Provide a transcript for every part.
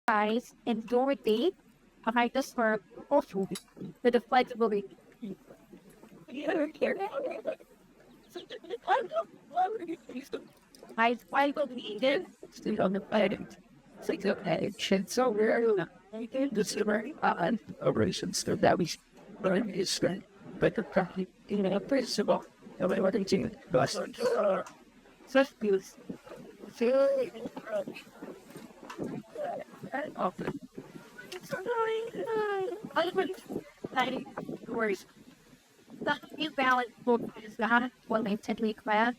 eyes and Dorothy behind the sperm also with a flexibility. I finally did sit on the planet. Six of action so rare. I did the summer on operations so that we learn his strength. But the property in a principle of everything to us. Such views. So often. I would say words. The new balance book is not what they tend to be class.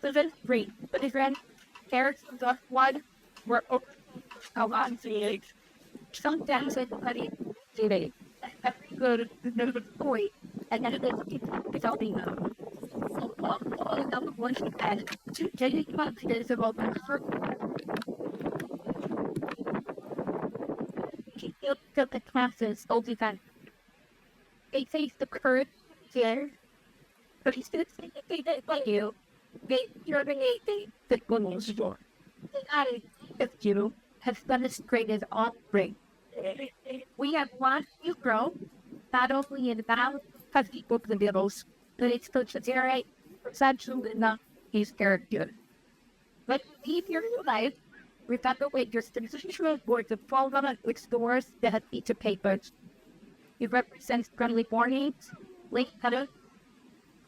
So then three, but his friend Eric's the one were a lot of age. Sometimes it's pretty today. Every good knows a story, and then it's all being number one and two dating confidence about my heart. He feels that the classes all the time. They face the current fear, but he's still saying that they didn't like you. You're the goodness door. I, if you have done as great as offering, we have watched you grow, not only in the battle, because people in the middles, but it's to generate essential enough his character. But leave your life, remember when your institutional board of fall on which doors that have each of papers. It represents friendly warnings, late cutter,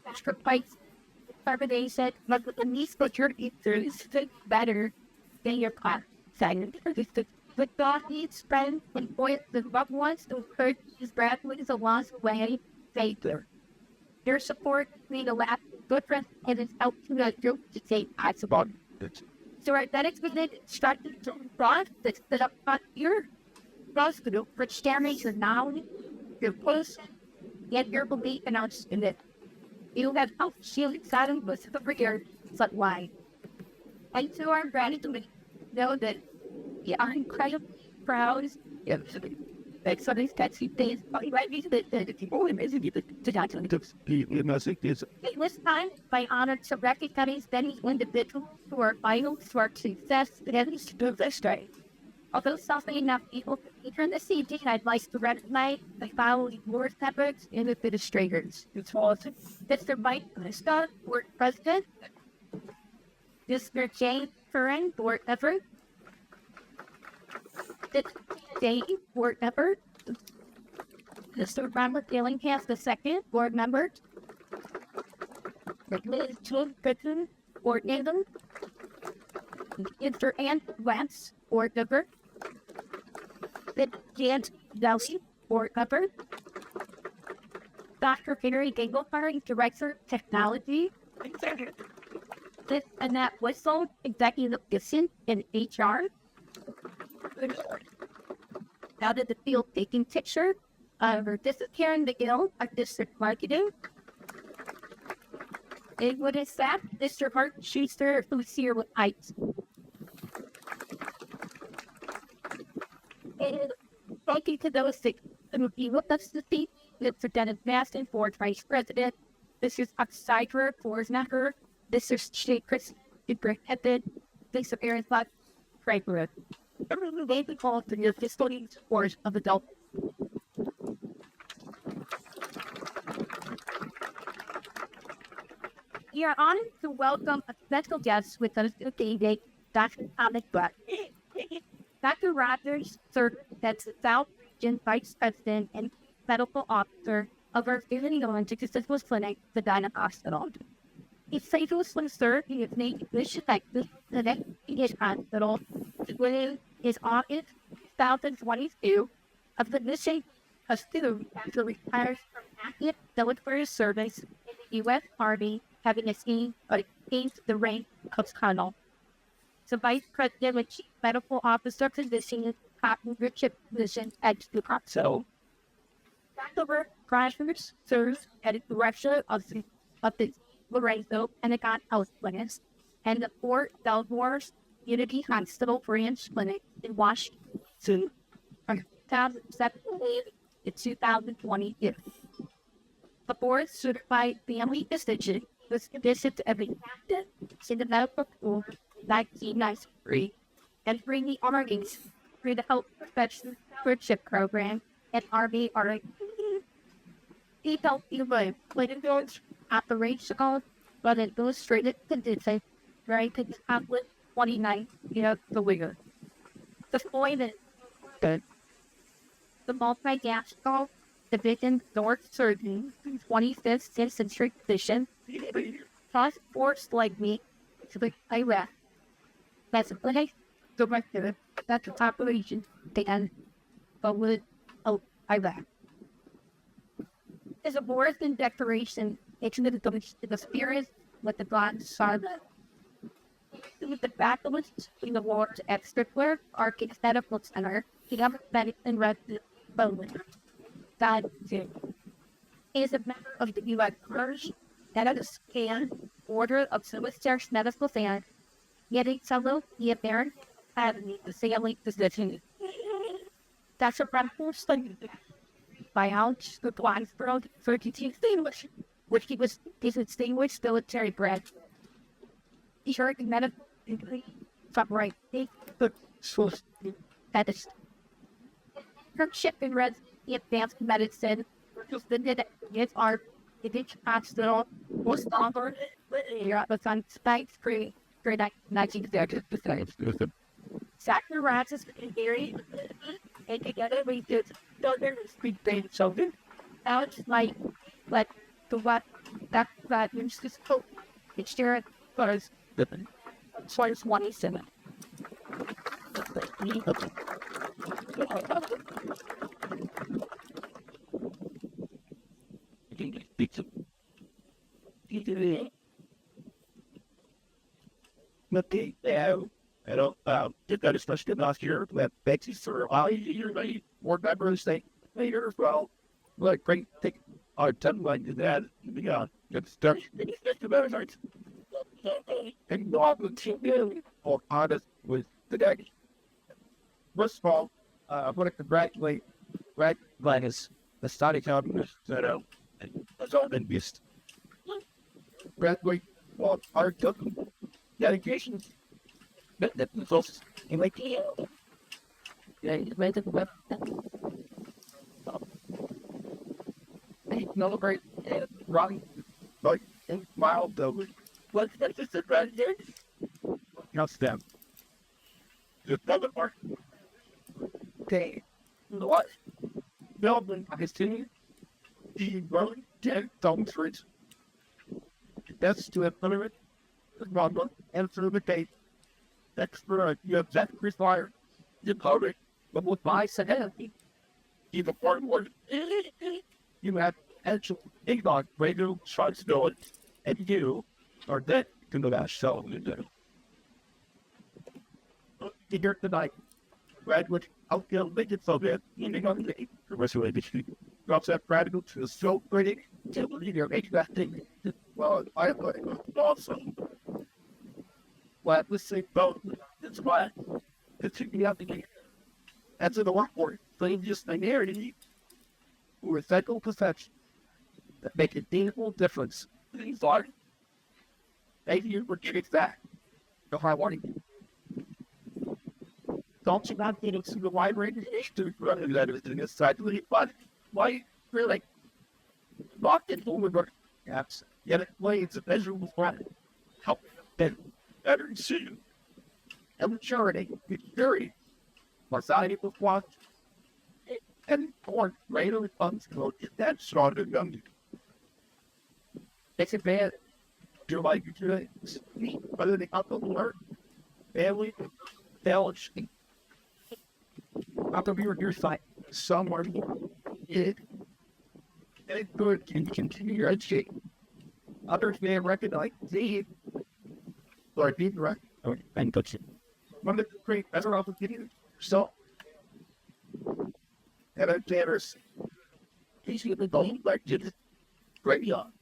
extra fights, carbonation, but the least but your is better than your class. Second, the dog needs friends and boys the loved ones to encourage his graduates along the way safer. Their support made a last good friend and is out to the group to say possible. So athletics within instructed to broad that set up on your hospital for sharing your knowledge, your person, and your belief announced in it. You have helped shield exciting with the figure, but why? And to our gratitude, know that we are incredibly proud that some of these taxi days are right that the people in the documents. It was time by honor to recognize many individuals who are vital to our success and to this day. Although something enough people feature in this evening, I'd like to recognize the following board members and administrators. Mr. Mike Lista, board president. Mr. James Curran, board member. Mr. Dave, board member. Mr. Robert Dillingham, the second board member. Ms. June Goodman, board member. Mr. Ann Wentz, board member. Ms. Jan Delsey, board member. Dr. Henry Ganglefarth, director of technology. Ms. Annette Whistle, executive assistant in HR. Out of the field taking picture. This is Karen McGill, our district marketing. And what is that? Mr. Hart Schuster, who's here with Heights. And thank you to those that will be with us this evening. Mr. Dennis Maston, board vice president. This is Oxider, board member. This is Shay Chris, superintendent. This is Aaron Lott, treasurer. Everyone may be called to the custodian support of adults. We are honored to welcome a special guest with us today, Dr. Thomas Buck. Dr. Rogers served as the South Region Vice President and Medical Officer of our Illinois Successful Clinic, the Dinah Hospital. He faithfully served in his native Mission, Texas, the next English hospital, winning his August 2022 of the mission of student after retires from active military service in the U.S. Army, having attained the rank of colonel. The Vice President and Chief Medical Officer position is top leadership position at the hospital. Dr. Rogers serves as director of the Lorenzo Pentagon Health Clinics and the Fort Belvoir Unity Hospital Branch Clinic in Washington from 2017 to 2022. The board certified family physician was conditioned to every captain in the medical school in 1993 and bring the armies through the Health Professional Stewardship Program and Army are detailed even clinical, operational, but administrative conditions right to tablet 29 years the year. The point is that the multinational division North Surgeon 25th century edition task force like me to the Iraq. That's a place directed that the population can with Iraq. Is a more than declaration into the spirit with the God Son. With the backlist in the war's extra work, Arctic Medical Center, the government and resident Poland. That too is a member of the U.S. First that of the scan order of Swiss Medical Center, getting fellow the American Academy of Sailing Physicians. That's a reference by Ouch, the Blacksburg 32 distinguished, which he was his distinguished military branch. He heard the medical degree from right the source that is her ship in red the advanced medicine, which was the its art in each hospital was longer here was on space free for 1960. Sacrifices in theory and together we did other speak things something. Now it's like the what that means to hope. It's there because the 27. I don't did that especially last year with Betsy for a while. You more members say later as well. Like great take our timeline to that. Yeah, good stuff. And not the team or honest with the guy. First of all, I want to congratulate Greg Linus, the study company that has all been missed. Congratulate all our dedication. But the folks in my team. Yeah, it's made the web. They celebrate Ronnie, like, and smile though. What's that just a president? How's them? Just another part. Okay. What? Melbourne, I see. The rolling dead thumbs for it. That's to implement the problem and through the gate. That's for you have that Chris Fire, the public, but with my sanity, he's a part word. You have actual ignorant radio responsibility, and you are dead to the last show. Here tonight, graduate outfield midget Soviet, eating on the commercial industry, drops that practical to the stroke critic, to leader make that thing. Well, I like it awesome. Well, let's say both. That's why it's the application. That's in the workforce. So you just a narrative or a cycle perception that make a meaningful difference. These are maybe you would get that. No hard warning. Don't you not get into the wide range of issues running that is in this side to the but why really locked in over apps yet it plays a measurable threat. Help them better decision. And maturity, security, society will watch and more greater responsibility. That's stronger than you. Take advantage. Do like you do whether they got the work, family, fellowship. Out of your side, somewhere it good can continue your education. Others may recognize the Lord be direct. Okay, and touch it. Remember to create better opportunities. So, and I'm generous. He's going to go like this. Great young.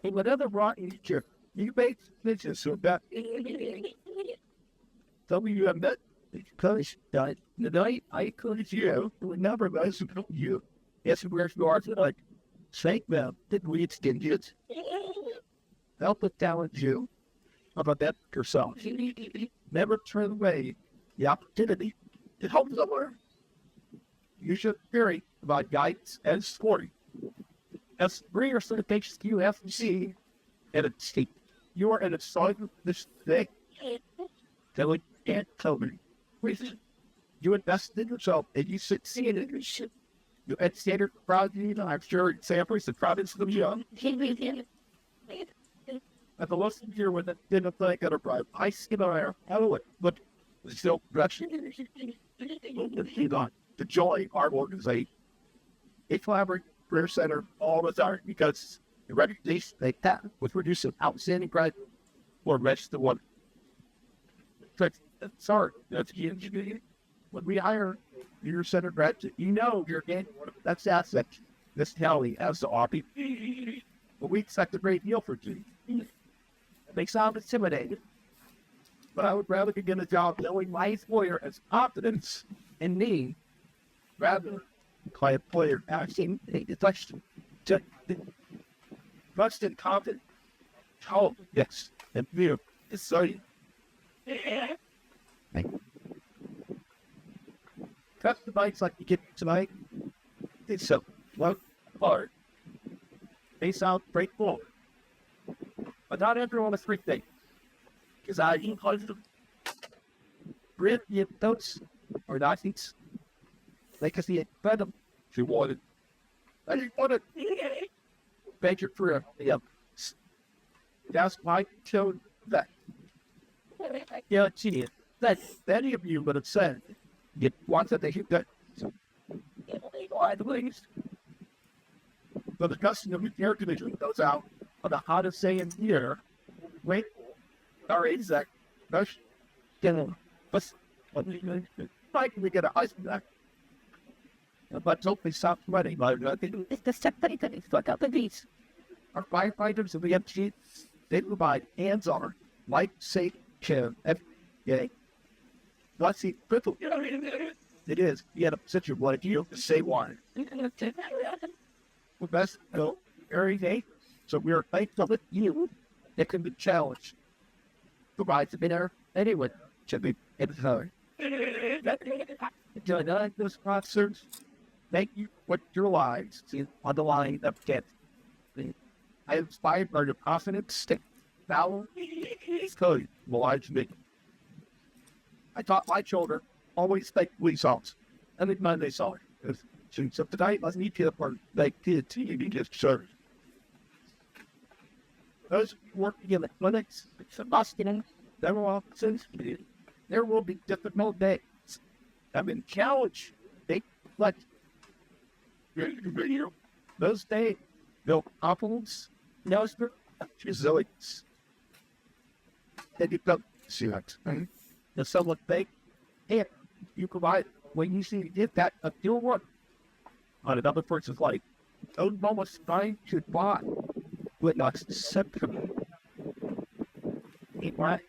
And whatever brought you here, you make decisions so that some of you have met because the night I encourage you to remember those who know you. Yes, where you are tonight. Thank them that we extended. help it challenge you about that yourself. Never turn away the opportunity to help someone. You should vary about guidance and scoring. As bring your certifications to UFC and a state. You are in a solid this thing. That would can't tell me. You invested in yourself and you succeeded. You had standard project, I'm sure examples the province of the young. At the last year when it didn't think at a bribe, I skid on air. How it? But still production. The joy our organization. A collaborative career center all the time because the reputation they have with producing outstanding graduates or registered one. Sorry, that's the engineer. When we hire your center graduate, you know you're getting one of that's asset. This tally as the RP. But we expect a great deal for you. They sound intimidating. But I would rather get a job knowing my employer has confidence in me rather than my employer asking a question. Trust and confidence. Oh, yes. And you. So, cut the bikes like you get tonight. It's so hard. They sound straightforward. But not everyone is three things. Because I eat hundreds of bread, those or not eats. They can see it fed them. She wanted. I just wanted beg your career. Yep. That's why I showed that. Yeah, she is. That any of you would have said it once that they hit that. Why the least? But the custom of the air conditioning goes out on the hottest day in here. Wait, our exact rush. But we get a ice back. But hopefully stop sweating. It's the second thing that's stuck out the beach. Our firefighters and the MCCC, they provide hands-on, life-safe care every day. What's the critical? It is. You had a situation like you to say why. We best go every day. So we are thankful with you. It can be challenged. Provides a better anyone should be in the zone. To those officers, thank you for your lives on the line of death. I am inspired by your confidence, valor, code, lives me. I taught my children always thank police officers. I think Monday saw it. So tonight, let's need to for like kids to just serve. Those working in the clinics, hospitals, dental offices, there will be difficult days. I've been challenged. They let those days build confidence, resilience. Then you don't see that. And someone think, hey, you provide when you see did that a deal work on another person's life. Those moments trying to buy with not acceptable. Right?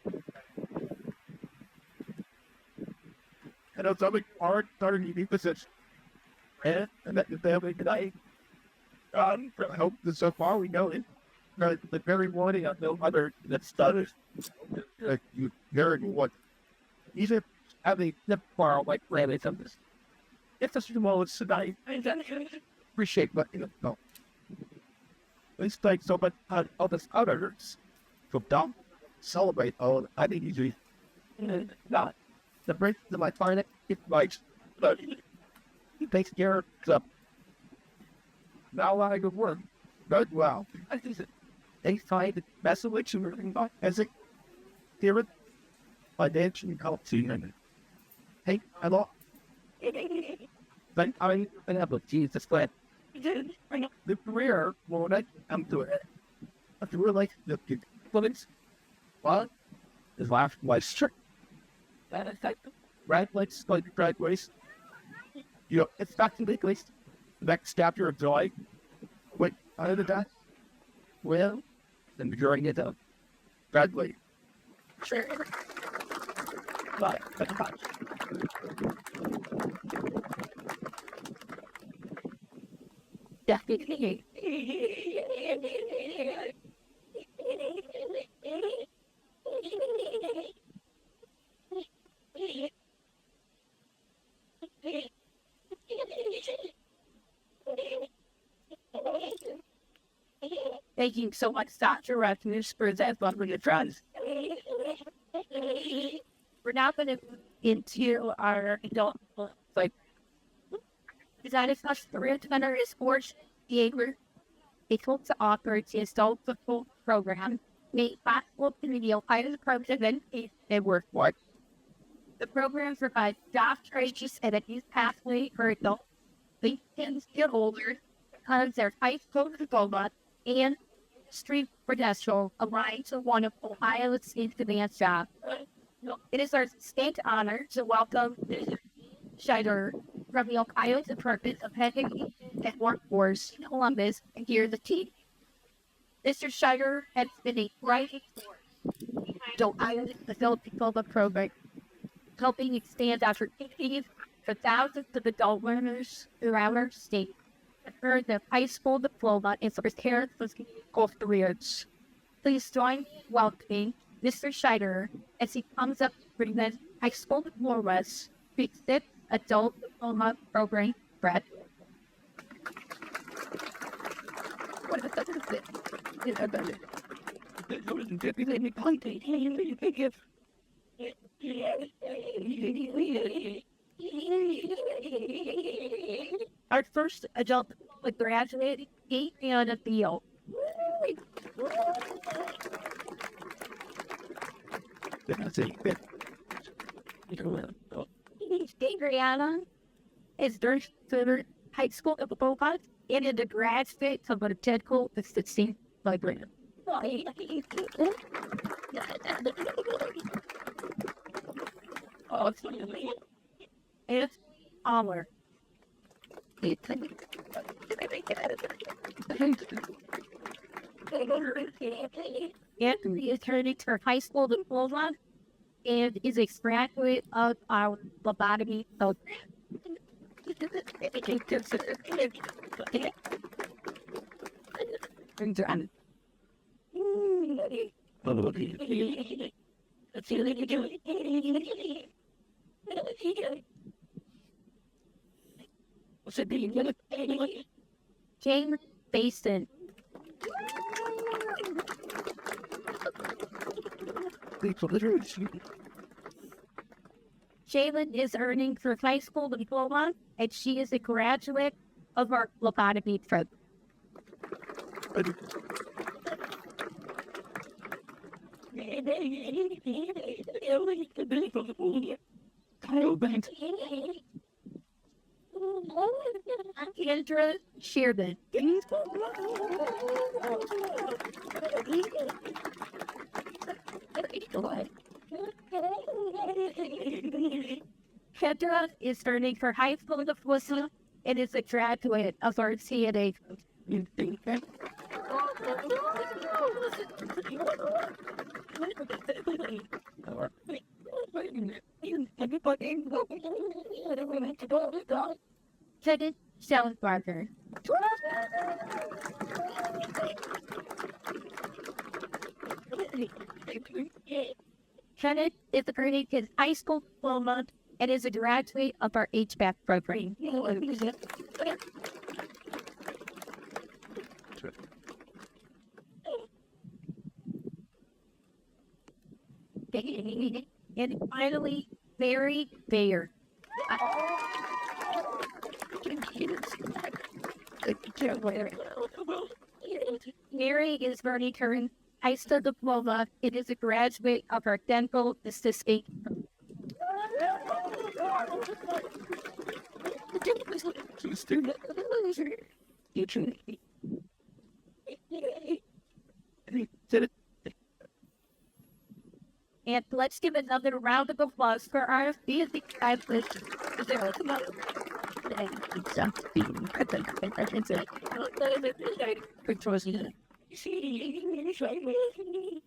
And it's something hard, starting to be position. And that the family tonight. I hope that so far we know it. The very morning I know other that stutters. You very what either having the far like planets of this. If the small is tonight, I appreciate what you know. It's like so much of this others from down celebrate all I think usually not the break to my partner it might but he takes care of now I go work. But wow. I think they find the best of which you as a hear it financial help to you. Hey, hello. But I have a Jesus glad. The career will not come to it. I feel like the bullets. What? His last was strict. That is like right legs going to graduate. You know, it's back to the least. The next chapter of joy. Wait, other than that, well, the majority of the graduate. Sure. But, definitely. Thank you so much, Dr. Rasmus, for that lovely address. We're now going to move into our adult like design slash career center is Forge Behavior. It hopes to offer its adult football program made possible through the Ohio Department of Education and Workforce. The program provides job training and a youth pathway for adults, LinkedIn skill holders, because their high school diploma and industry credential aligned to one of Ohio's state's advanced jobs. It is our distinct honor to welcome Scheider from the Ohio Department of Education and Workforce in Columbus and here the team. Mr. Scheider has been a driving force behind Ohio's adult diploma program, helping expand opportunities for thousands of adult learners throughout our state to earn their high school diploma and to prepare for school careers. Please join me in welcoming Mr. Scheider as he comes up to present high school diplomas to accept adult diploma program graduates. Our first adult graduate, Adriana Beal. Adriana is third high school diploma and is a graduate of a technical assisting librarian. And honor. Anthony is turning to her high school diploma and is a graduate of our lobotomy program. James Basin. Jalen is earning her high school diploma, and she is a graduate of our lobotomy program. Kendra Shearman. Kendra is earning her high school diploma and is a graduate of our CNA. Kenneth Schellenbarger. Kenneth is earning his high school diploma and is a graduate of our HVAC program. And finally, Mary Bayer. Mary is earning her high school diploma. It is a graduate of our dental assisting. And let's give another round of applause for our music stylist.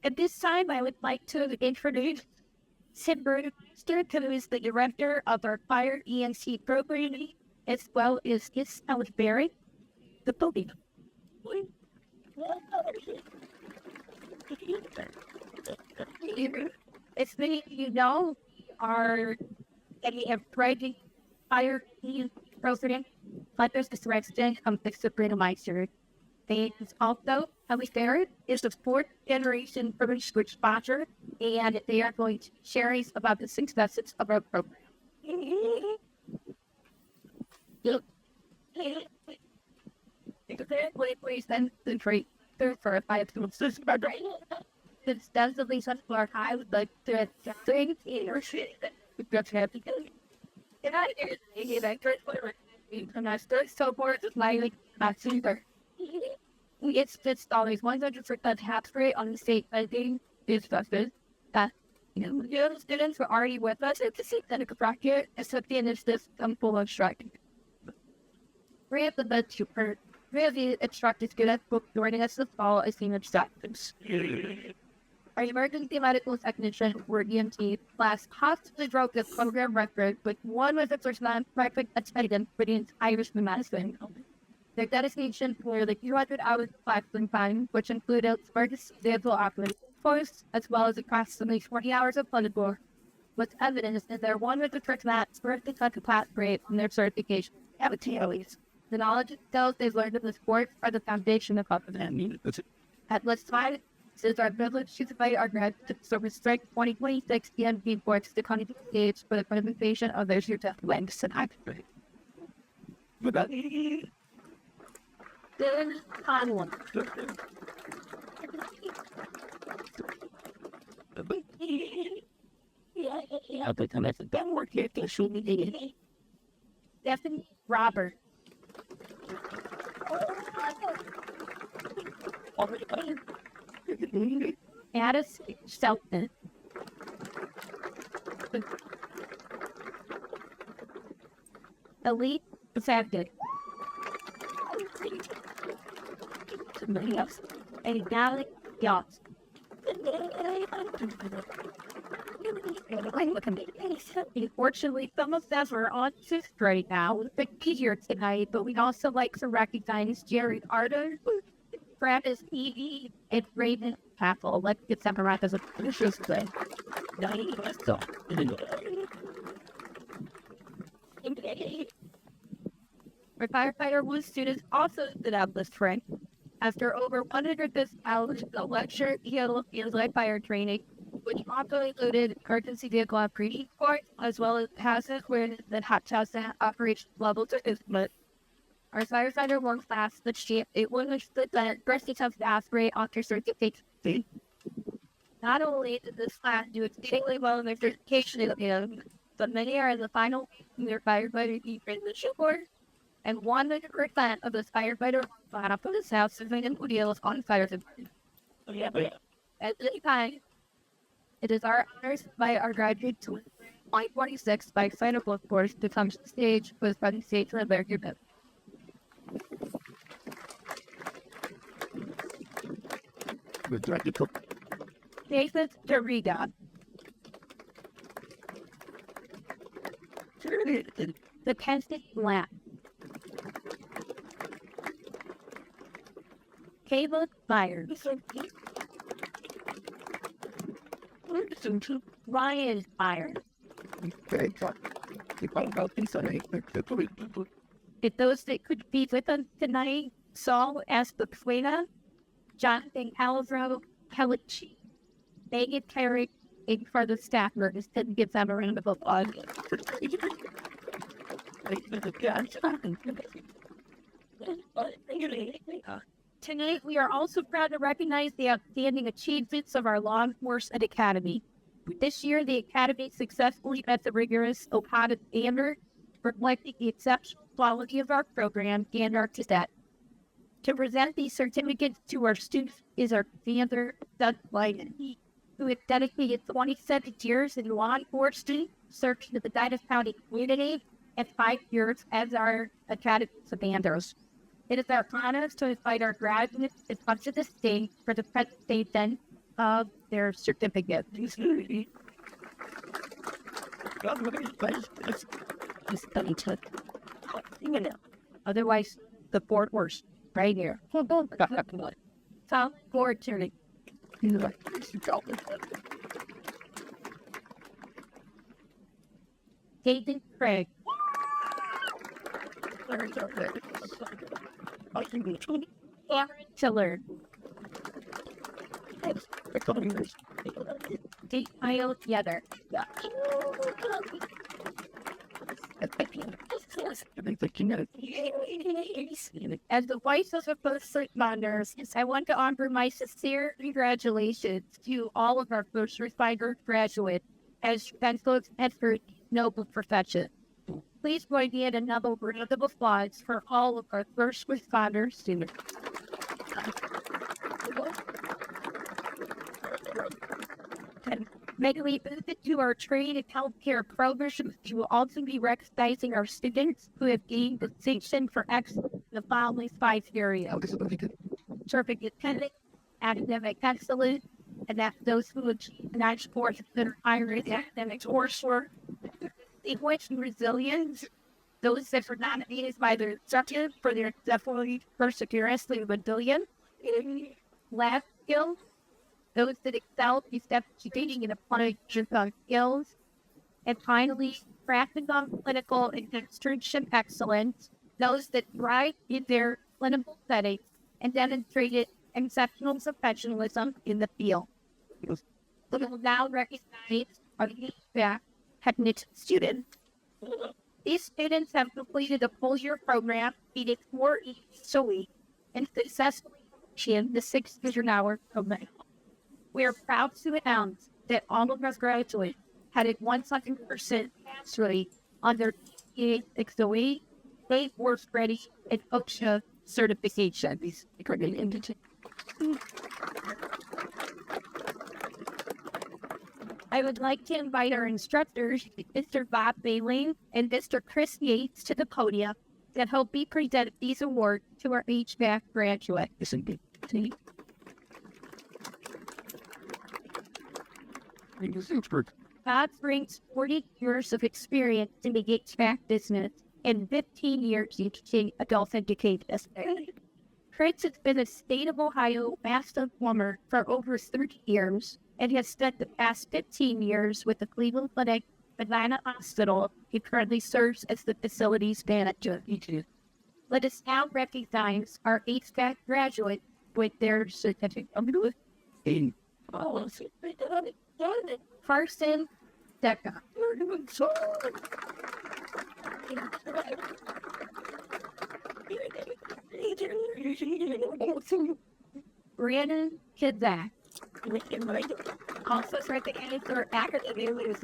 At this time, I would like to introduce Simber, who is the director of our fire ENC programming, as well as his Barry, the podium. As many of you know, we have thriving fire ENC program, but there's this resident of the Sabrina Meister. They also Ellie Barrett is the fourth generation privileged switch sponsor, and they are going to share us about the successes of our program. Please then the trade for a 5 system. It's definitely such a high with the thing in your city that we got to have to do. And I did that great player. And I still so bored with my not either. It's just always 100% tax rate on the state funding is vested. That the students were already with us at the state clinical bracket, except the initiatives come full of striking. Three of the best super. Three of the instructors students book joining us this fall as senior instructors. Our emergency medical technician, or EMT, class possibly broke the program record, but one was the first non-perfect attendance for the entire semester. Their dedication for the 200 hours of classroom time, which included emergency vehicle operating course, as well as approximately 40 hours of clinical, was evidence in their 100% first and class grade on their certification activities. The knowledge and skills they've learned in the sport are the foundation of confidence. At List 5, it is our privilege to invite our graduates to restrict 2026 EMP boards to come to the stage for the presentation of their certificates and activities. Then, on Stephanie Robert. Addis Shelton. Elite Affected. And Gallic Yachts. Unfortunately, some of them are on shift right now. It's been easier tonight, but we'd also like to recognize Jerry Arter, Travis Evie, and Raven Castle. Let's get some around as a delicious thing. Our firefighter wound students also stood out this spring. After over 100 hours of lecture, field live fire training, which also included emergency vehicle operating course, as well as hazard awareness and hot house operation levels of instrument. Our firefighter work class, the chief, it was the first attempt to aspirate after certification. Not only did this class do exceedingly well in their certification exam, but many are in the final in their firefighter transition course, and 100% of the firefighter class for the South civilian deals on fire department. At this time, it is our honor by our graduate to 2026 by sign up of course to come to the stage for the presentation of their group. David Doriga. The Kansas Lab. Caleb Myers. Ryan Myers. If those that could be with us tonight, Saul Espasuena, Jonathan Calabro, Kelly, Megan Carey, and for the staff members to give them a round of applause. Tonight, we are also proud to recognize the outstanding achievements of our law enforcement academy. This year, the academy successfully met the rigorous OPADA standard, reflecting the exceptional quality of our program and our cadet. To present these certificates to our students is our commander, Doug Blyden, who has dedicated 27 years in law enforcement, serving to the Dinas County community, and 5 years as our academy commanders. It is our honor to invite our graduates to come to the stage for the presentation of their certificate. Otherwise, the board works right here. Tom board turning. David Craig. Aaron Tiller. Take aisle together. As the wife of a first responders, I want to offer my sincere congratulations to all of our first responder graduates as folks enter noble profession. Please join me in another round of applause for all of our first responder students. May we visit to our trade and healthcare programs to also be recognizing our students who have gained distinction for excellence in the following 5 areas: terrific attendance, academic excellence, and that's those who achieve 9 scores that are higher in academic coursework, distinguished resilience, those that were nominated by their instructor for their exemplary perseverance and resilience, lab skills, those that excel in demonstrating and applying skills, and finally, practical, clinical, and externship excellence, those that thrive in their clinical settings and demonstrated exceptional professionalism in the field. We will now recognize our HVAC technician students. These students have completed a full-year program, meeting 4 each a week, and successfully achieved the 600-hour program. We are proud to announce that all of our graduates had a 100% pass rate on their PA 608, State Works Ready, and OSHA certifications. I would like to invite our instructors, Mr. Bob Bailey and Mr. Chris Yates, to the podium that help me present these awards to our HVAC graduates. Bob brings 40 years of experience in the HVAC business and 15 years teaching adult education. Chris has been a state of Ohio master plumber for over 30 years and has spent the past 15 years with the Cleveland Clinic Atlanta Hospital. He currently serves as the facilities manager. Let us now recognize our HVAC graduates with their certificate. Carson Deca. Brandon Kizak. Also recognized for academic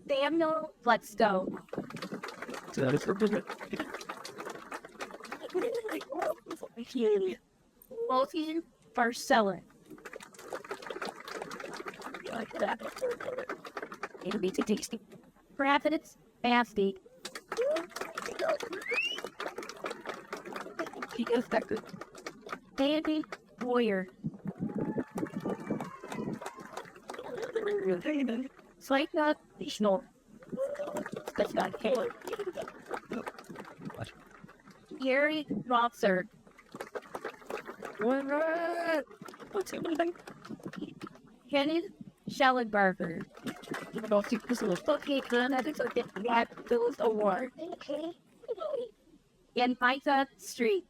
Samuel Bledsoe. Logan Barcella. Providence Basti. Andy Boyer. Slaika Vishnu. Gary Rosser. Kenneth Schellenberger. Award. And Micah Street.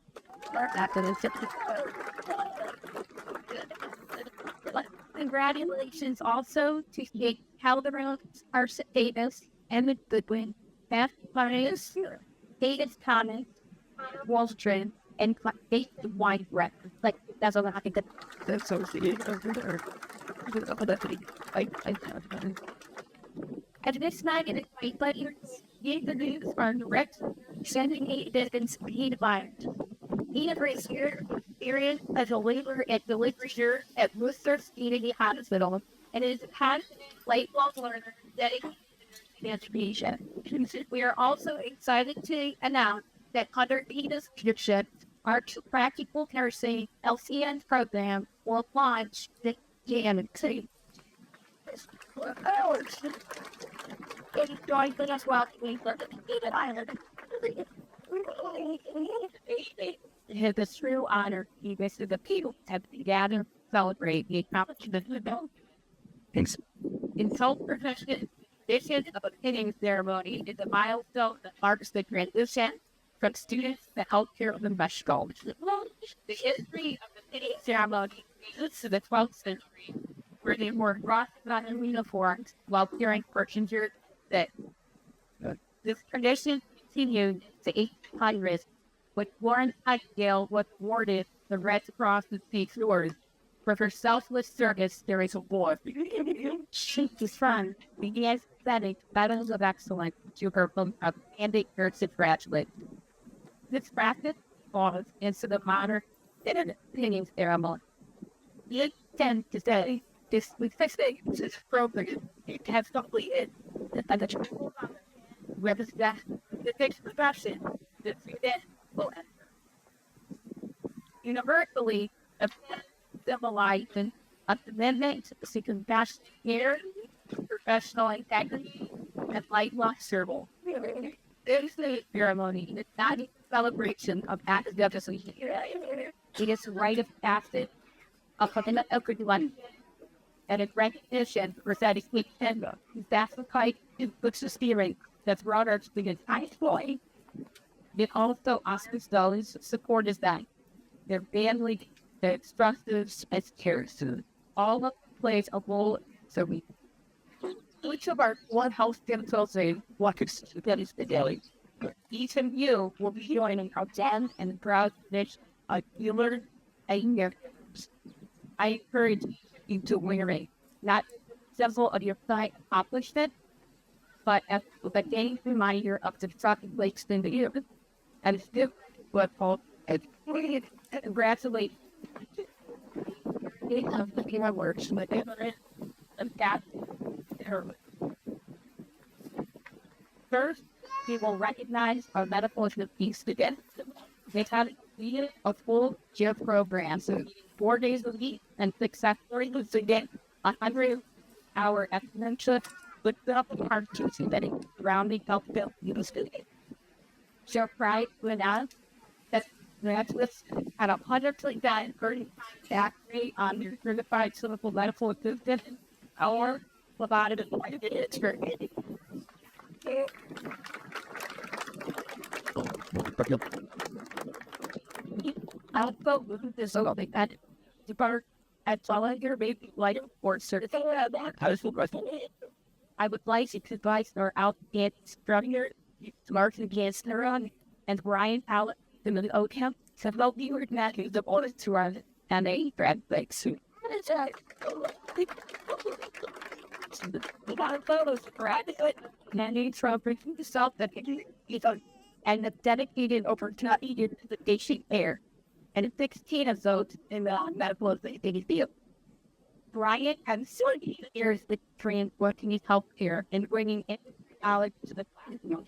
Congratulations also to Kate Calderon, Arson Davis, Emmett Goodwin, Beth Marius, David Thomas, Wallstrom, and Kate White Rep. Like, that's all I think that's so At this night, it is my pleasure to give the news our direct sending a distance heat environment. He has years experience as a labor and delivery nurse at Worcester Community Hospital and is a passionate lifelong learner dedicated to education. We are also excited to announce that under Peter's leadership, our practical nursing LCN program will launch this January. Join us while we look at the island. It is a true honor to be with the people have gathered to celebrate the accomplishment of the In self-profession, this is a beginning ceremony is a milestone that marks the transition from students to healthcare professionals. The history of the fitting ceremony dates to the 12th century, where they wore cross-colored uniforms while carrying passengers sick. This tradition continued to 1800s, when Florence Nightingale was awarded the Red Cross's shores for her selfless service during the war. His son began presenting medals of excellence to her outstanding nursing graduates. This practice evolved into the modern pinning ceremony. We tend to say this program has completed and the triple represent the fixed profession that student will enter. Universally, a symbolizing a commitment to compassionate care, professional integrity, and lifelong service. This ceremony is not a celebration of academic achievement. It is a rite of passage, a commitment of good life, and a recognition for dedication to sacrifice and good spirit that's brought us to the highest point. It also offers those supporters that their family, their instructors, and carers. All of them plays a role in serving. Each of our one health consultants watches that is the daily. Each of you will be joining our Dan and proud tradition of healer and your. I encourage you to wear it, not symbol of your side accomplishment, but as a daily reminder of the sacrifice in the year. And still, what Paul and congratulate. My words, my and that her. First, we will recognize our medical expertise students. They have completed a full year program, so 4 days a week and successfully completed 100-hour extension with the hard teaching that is surrounding healthcare students. So proud to announce that graduates had 100% factory on their certified clinical medical assistant or provided a experience. Also, with this something that depart at Challenger maybe lighter or certified I would like to advise our outstanding instructor, Mark against neuron, and Brian Allen, the OCAM, to help you with that the bonus to run and a grad thanks. We got photos of graduate and a Trump bringing the self that he's on and a dedicated opportunity to the patient care. And 16 of those in the medical field. Brian has 40 years of experience working in healthcare and bringing knowledge to the classroom.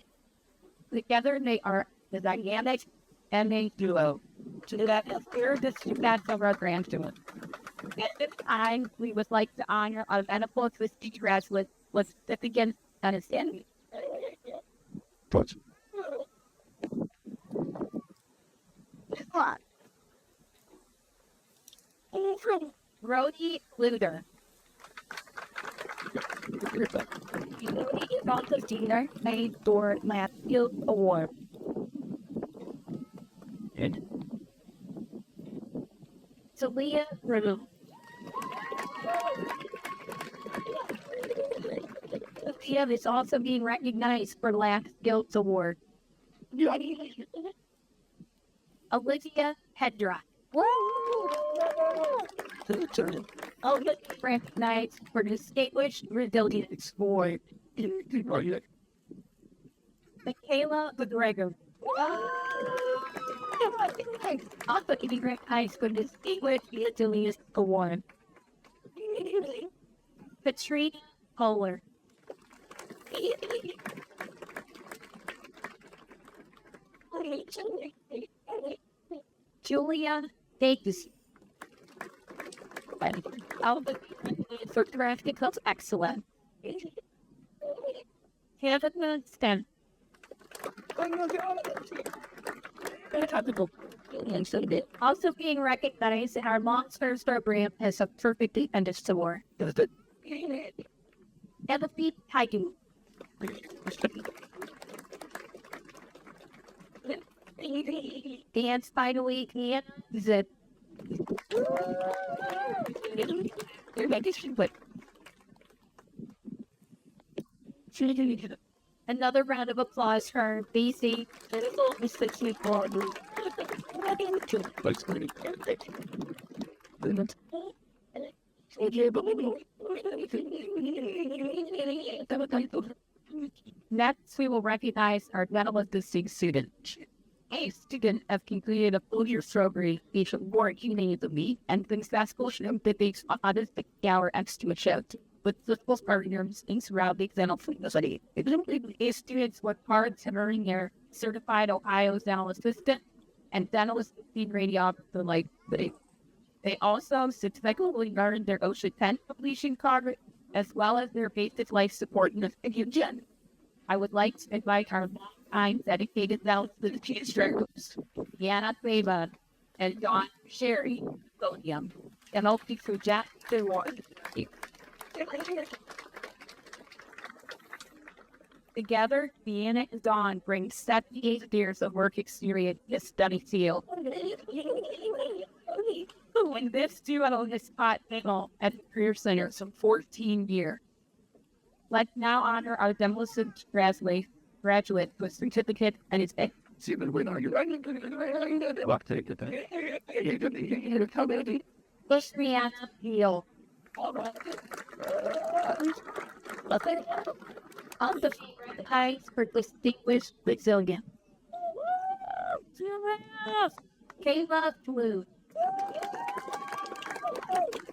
Together, they are the dynamic and a duo to that healthcare the success of our grandchildren. At this time, we would like to honor our medical assistant graduates with significant understanding. Brody Luder. Brody is also senior made for Lab Skills Award. And Talia Rue. Talia is also being recognized for Lab Skills Award. Olivia Hedra. Olivia recognized for distinguished resilience award. Michaela McGregor. Also being recognized for distinguished resilience award. Katrina Kohler. Julia Davis. For graphic of excellent. Hannah Stem. Also being recognized in our Monsters program as a perfectly underscore. Empathy Hiking. And finally, and the another round of applause for BC. Next, we will recognize our medalist distinct student. A student has completed a full-year program each of more units of me and successful Olympics on this hour extra with physical partners in surrounding dental facility. A students work hard to earn their certified Ohio dental assistant and dental assistant radiographer like they also successfully learned their OSHA 10 completion card as well as their basic life support and hygiene. I would like to invite our long-time dedicated dental instructors, Yana Fava and Dawn Sherry William, and I'll speak for Jack Stewart. Together, Deanna and Dawn bring 78 years of work experience in the study field. When this duo has taught dental at the Career Center for 14 years. Let's now honor our demolition graduate with certificate and his Push me out of heel. On the eyes for distinguished Brazilian. Kayla Blue.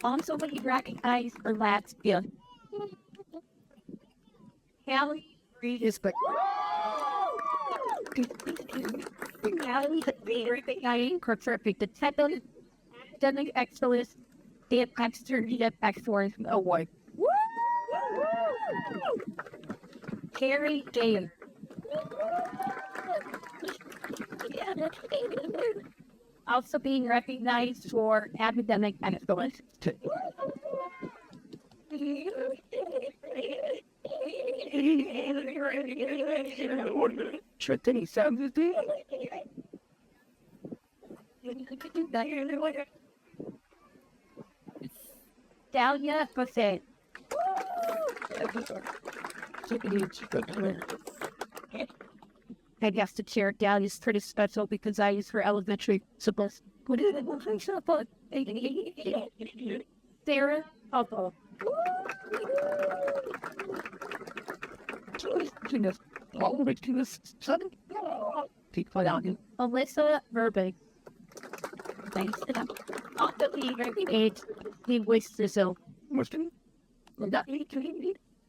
Also be recognized for Latvia. Hallie Regis, but Hallie recognizing perfect attendance, academic excellence, and external excellence award. Carrie Taylor. Also being recognized for academic excellence. Trinity sounds Dahlia Buffet. I guess the chair Dahlia is pretty special because I use her elementary support. Sarah Hubble. Alyssa Burbank. Thanks to them. On the age, he wishes so.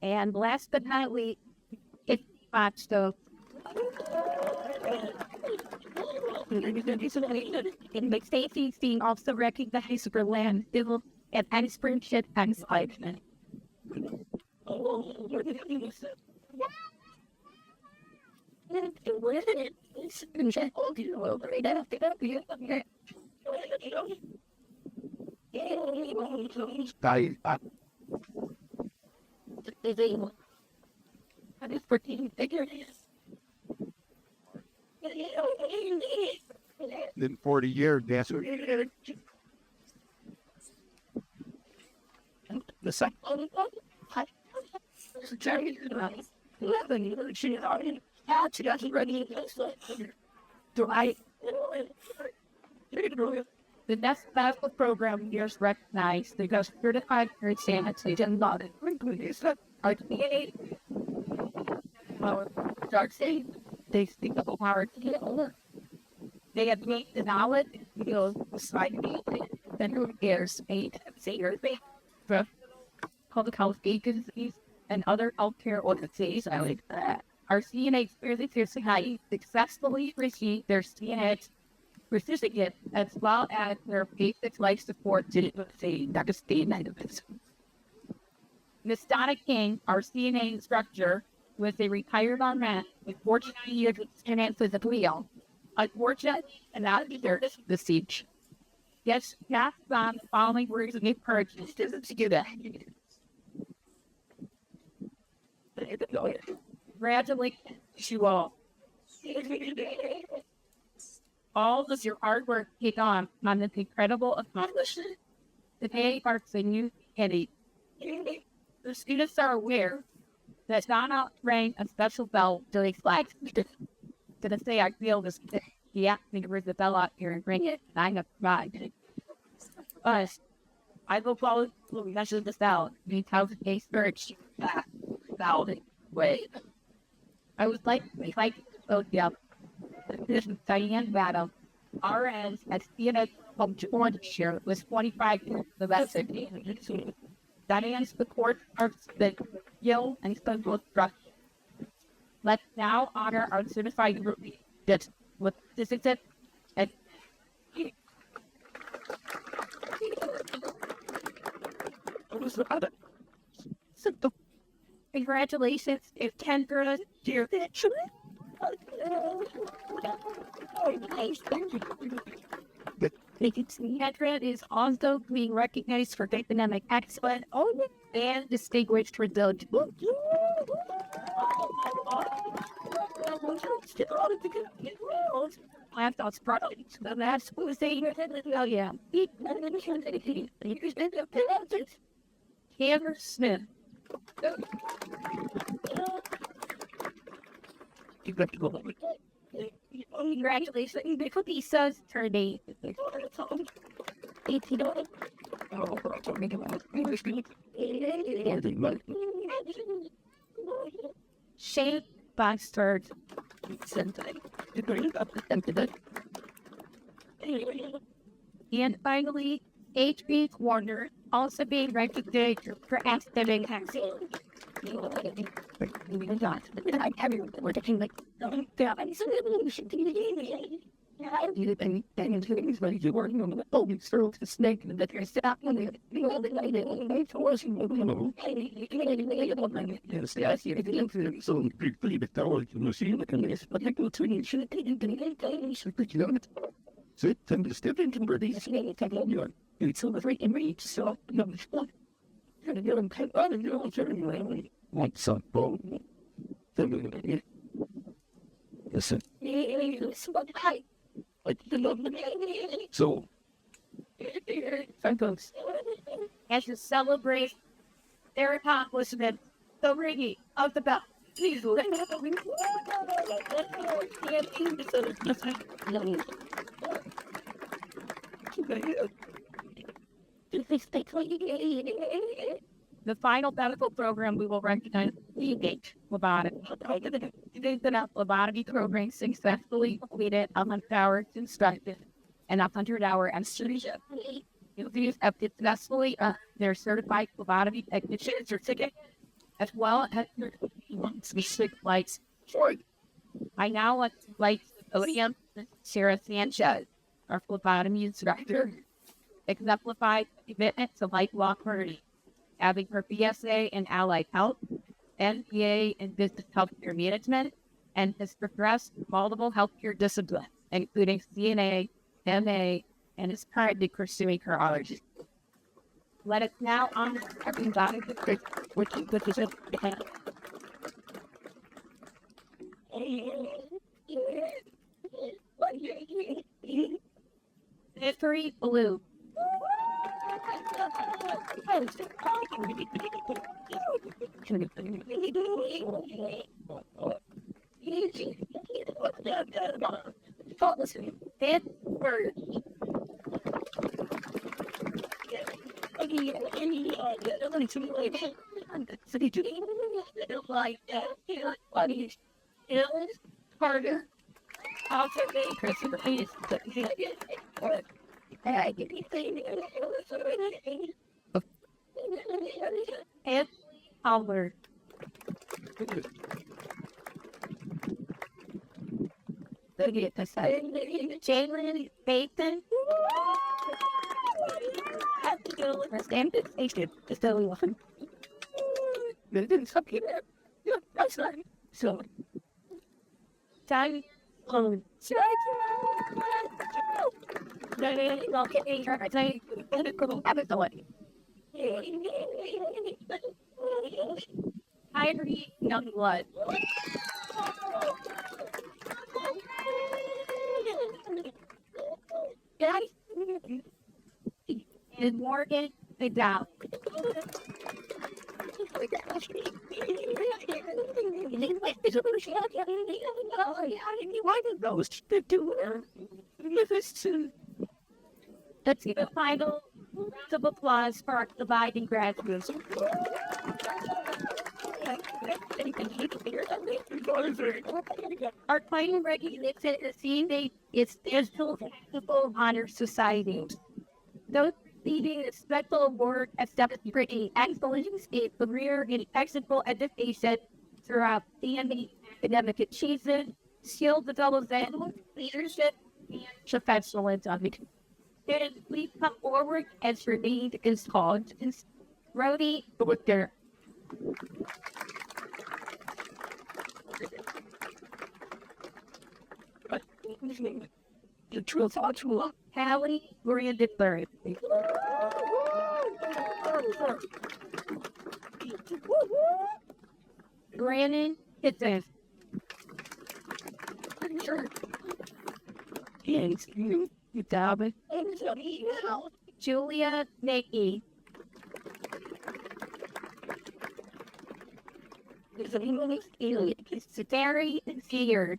And last but not least, it's Foxstone. In the safety being also recognized for land, civil, and expertship and selection. In 40 years, that's the second. The next medical program years recognized because certified nurse sanitation not they speak of power together. They have made the knowledge and skills beside me that who cares made singers from public health agencies and other healthcare organizations like that. Our CNA experiences how you successfully receive their CNA certificate as well as their basic life support to the Dr. State medicine. Ms. Donna King, our CNA instructor, was a retired RN with 49 years of experience as a wheel. Unfortunately, and not the siege. Yes, passed on the following words of encouragement to the student. Congratulations to all. all of your hard work paid off on this incredible accomplishment. Today marks a new beginning. The students are aware that not ring a special bell to reflect to say I feel this. He asked me to bring the bell out here and ring it, and I have tried. But I will follow measure this out because a search that valid way. I would like to both them. This is Diane Madam. RN at CNS from Georgia share was 25 years the best of the Diane's support our the skill and special trust. Let's now honor our certified group that with this exit and congratulations if 10 girls dear Hedred is also being recognized for academic excellence and distinguished results. I thought products, but that's what was saying. Oh, yeah. Cameron Smith. Congratulations, because he says turned 8. Shane Bastard. And finally, H.B. Warner, also being recognized for academic excellence. Like some bone. Listen. So, as to celebrate their accomplishment, the ringing of the bell. Please let me the final medical program we will recognize engage phlebotomy. Today's the phlebotomy program successfully completed 100 hours instructed and 100-hour anesthesia. These have successfully their certified phlebotomy technician certificate as well as their specific lights. I now want to like Odium Sarah Sanchez, our phlebotomy instructor, exemplified commitment to lifelong learning, having her BSA in Allied Health, MBA in Business Healthcare Management, and has progressed multiple healthcare disciplines, including CNA, MA, and is currently pursuing her RD. Let us now honor everybody which is it. Victory Blue. Fifth word. Harder. And Albert. Jalen Bateman. Have to go with a stamp station. Just tell me one. That's right. So, time on. Ivory Young Blood. And Morgan, the down. Why did those to do Let's give a final round of applause for our dividing graduates. Our final recognition this evening is National Technical Honor Society. Those receiving a special award as demonstrating excellence in career in technical education throughout the academic achievement, skill development, leadership, and professionalism. Students, please come forward as your name is called. Rody Butcher. the true thoughts will Hallie Brandon Bird. Brandon Kitson. Yes, you Dalvin. Julia Nagy. Barry Sears.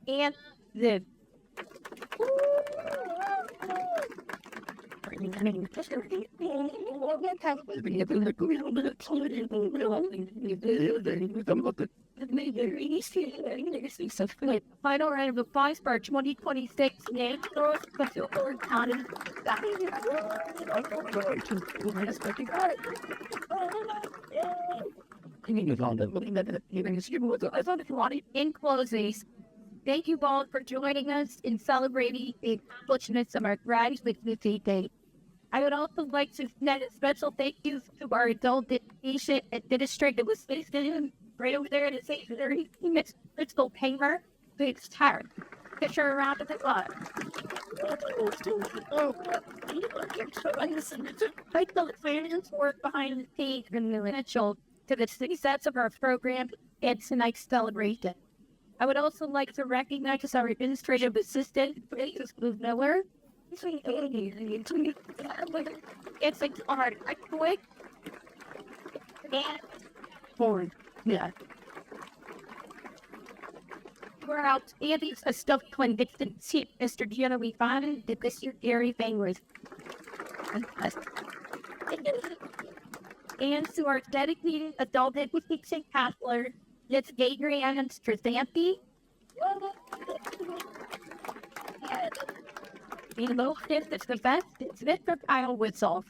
Anna Ziv. Final round of applause for our 2026 National Special Award Honor. In closing, thank you all for joining us in celebrating the accomplishments of our graduates this evening. I would also like to extend a special thank you to our adult education administrative assistant right over there in the secretary, Miss Crystal Pamer, who's tired. Get her around of applause. I the finance work behind the scenes and essential to the success of our program and tonight's celebration. I would also like to recognize our administrative assistant, Mrs. Blue Miller. It's like hard. I quit. And forward. Yeah. We're out. Andy's a stuffed convicted chief, Mr. Genevieve Fine, and Mr. Gary Bangers. And to our dedicated adult education counselor, Ms. Adriana Strazampy. You know, it's the best. It's Mr. Kyle Witzel.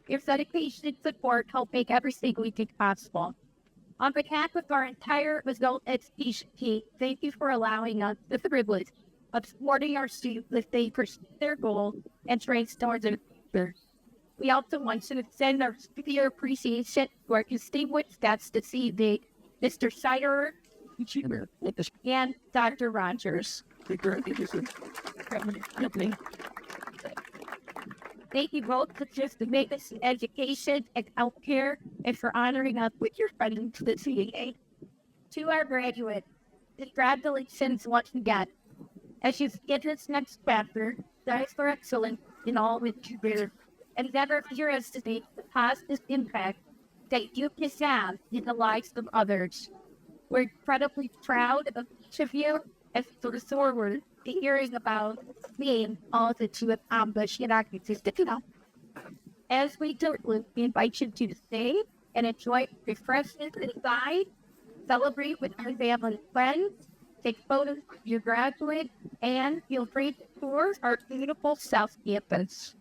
Your dedication and support help make everything we do possible. On behalf of our entire adult education team, thank you for allowing us the privilege of supporting our students as they pursue their goals and train towards their future. We also want to extend our sincere appreciation to our distinguished guests this evening, Mr. Scheider and Dr. Rogers. Thank you both for just the biggest in education and healthcare and for honoring us with your presence this evening. To our graduates, congratulations once again. As you get this next chapter, strive for excellence in all that you do, and never underestimate the positive impact that you can have in the lives of others. We're incredibly proud of each of you and look forward to hearing about seeing all that you accomplished in our consistent. As we do, we invite you to stay and enjoy refreshments inside, celebrate with your family and friends, take photos of your graduate, and feel free to tour our beautiful South Campus.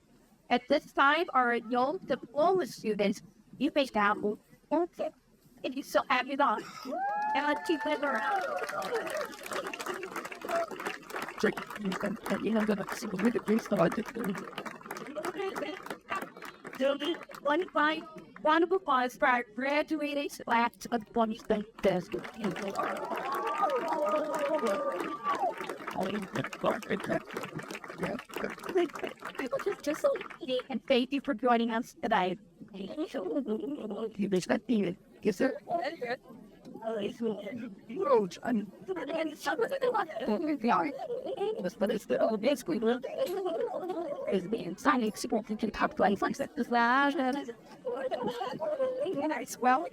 At this time, our young diploma students, you may now okay, and you still have it on. And let's keep it around. One fine round of applause for our graduating class of 2026. And thank you for joining us tonight. There's nothing. Yes, sir. Huge. But it's the basically is being signing secret to top 20 like that. Well,